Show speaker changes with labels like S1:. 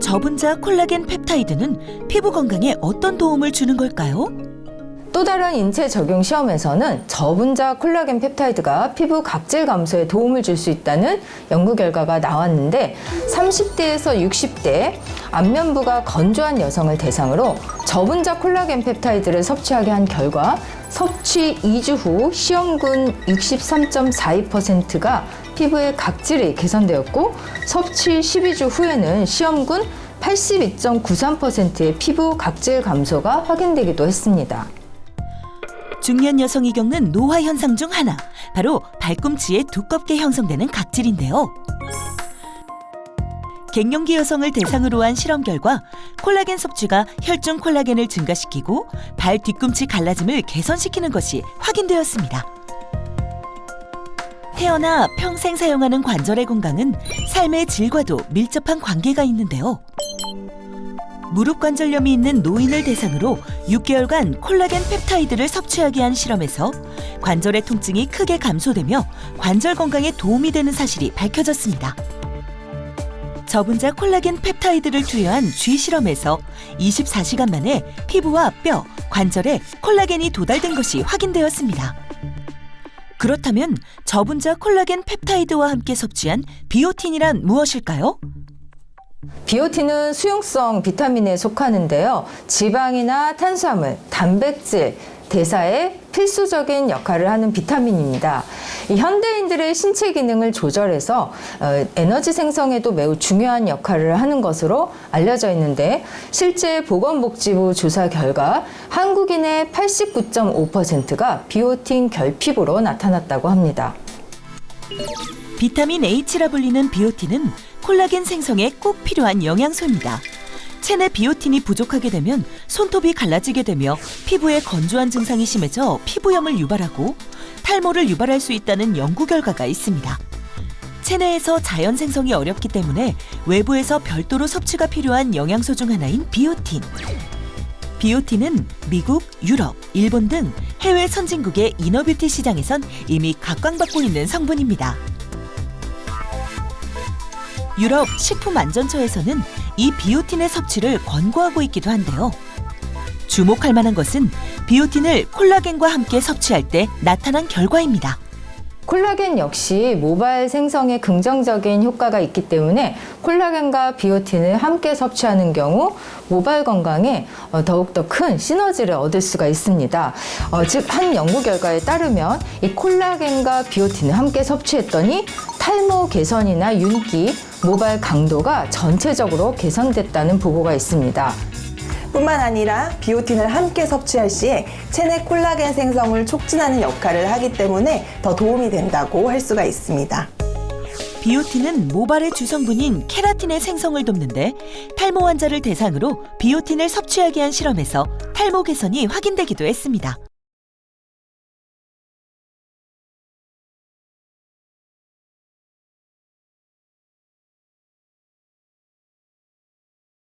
S1: 저분자 콜라겐 펩타이드는 피부 건강에 어떤 도움을 주는 걸까요?
S2: 또 다른 인체 적용 시험에서는 저분자 콜라겐 펩타이드가 피부 각질 감소에 도움을 줄 수 있다는 연구 결과가 나왔는데 30대에서 60대 안면부가 건조한 여성을 대상으로 저분자 콜라겐 펩타이드를 섭취하게 한 결과 섭취 2주 후 시험군 63.42%가 피부의 각질이 개선되었고 섭취 12주 후에는 시험군 82.93%의 피부 각질 감소가 확인되기도 했습니다.
S1: 중년 여성이 겪는 노화 현상 중 하나, 바로 발꿈치에 두껍게 형성되는 각질인데요. 갱년기 여성을 대상으로 한 실험 결과 콜라겐 섭취가 혈중 콜라겐을 증가시키고 발 뒤꿈치 갈라짐을 개선시키는 것이 확인되었습니다. 태어나 평생 사용하는 관절의 건강은 삶의 질과도 밀접한 관계가 있는데요. 무릎 관절염이 있는 노인을 대상으로 6개월간 콜라겐 펩타이드를 섭취하게 한 실험에서 관절의 통증이 크게 감소되며 관절 건강에 도움이 되는 사실이 밝혀졌습니다. 저분자 콜라겐 펩타이드를 투여한 쥐 실험에서 24시간 만에 피부와 뼈, 관절에 콜라겐이 도달된 것이 확인되었습니다. 그렇다면 저분자 콜라겐 펩타이드와 함께 섭취한 비오틴이란 무엇일까요?
S2: 비오틴은 수용성 비타민에 속하는데요. 지방이나 탄수화물, 단백질, 대사에 필수적인 역할을 하는 비타민입니다. 이 현대인들의 신체 기능을 조절해서 에너지 생성에도 매우 중요한 역할을 하는 것으로 알려져 있는데 실제 보건복지부 조사 결과 한국인의 89.5%가 비오틴 결핍으로 나타났다고 합니다.
S1: 비타민 H라 불리는 비오틴은 콜라겐 생성에 꼭 필요한 영양소입니다. 체내 비오틴이 부족하게 되면 손톱이 갈라지게 되며 피부에 건조한 증상이 심해져 피부염을 유발하고 탈모를 유발할 수 있다는 연구 결과가 있습니다. 체내에서 자연 생성이 어렵기 때문에 외부에서 별도로 섭취가 필요한 영양소 중 하나인 비오틴. 비오틴은 미국, 유럽, 일본 등 해외 선진국의 이너뷰티 시장에선 이미 각광받고 있는 성분입니다. 유럽 식품안전처에서는 이 비오틴의 섭취를 권고하고 있기도 한데요. 주목할 만한 것은 비오틴을 콜라겐과 함께 섭취할 때 나타난 결과입니다.
S2: 콜라겐 역시 모발 생성에 긍정적인 효과가 있기 때문에 콜라겐과 비오틴을 함께 섭취하는 경우 모발 건강에 더욱더 큰 시너지를 얻을 수가 있습니다. 즉, 한 연구 결과에 따르면 이 콜라겐과 비오틴을 함께 섭취했더니 탈모 개선이나 윤기, 모발 강도가 전체적으로 개선됐다는 보고가 있습니다.
S3: 뿐만 아니라 비오틴을 함께 섭취할 시에 체내 콜라겐 생성을 촉진하는 역할을 하기 때문에 더 도움이 된다고 할 수가 있습니다.
S1: 비오틴은 모발의 주성분인 케라틴의 생성을 돕는데 탈모 환자를 대상으로 비오틴을 섭취하게 한 실험에서 탈모 개선이 확인되기도 했습니다.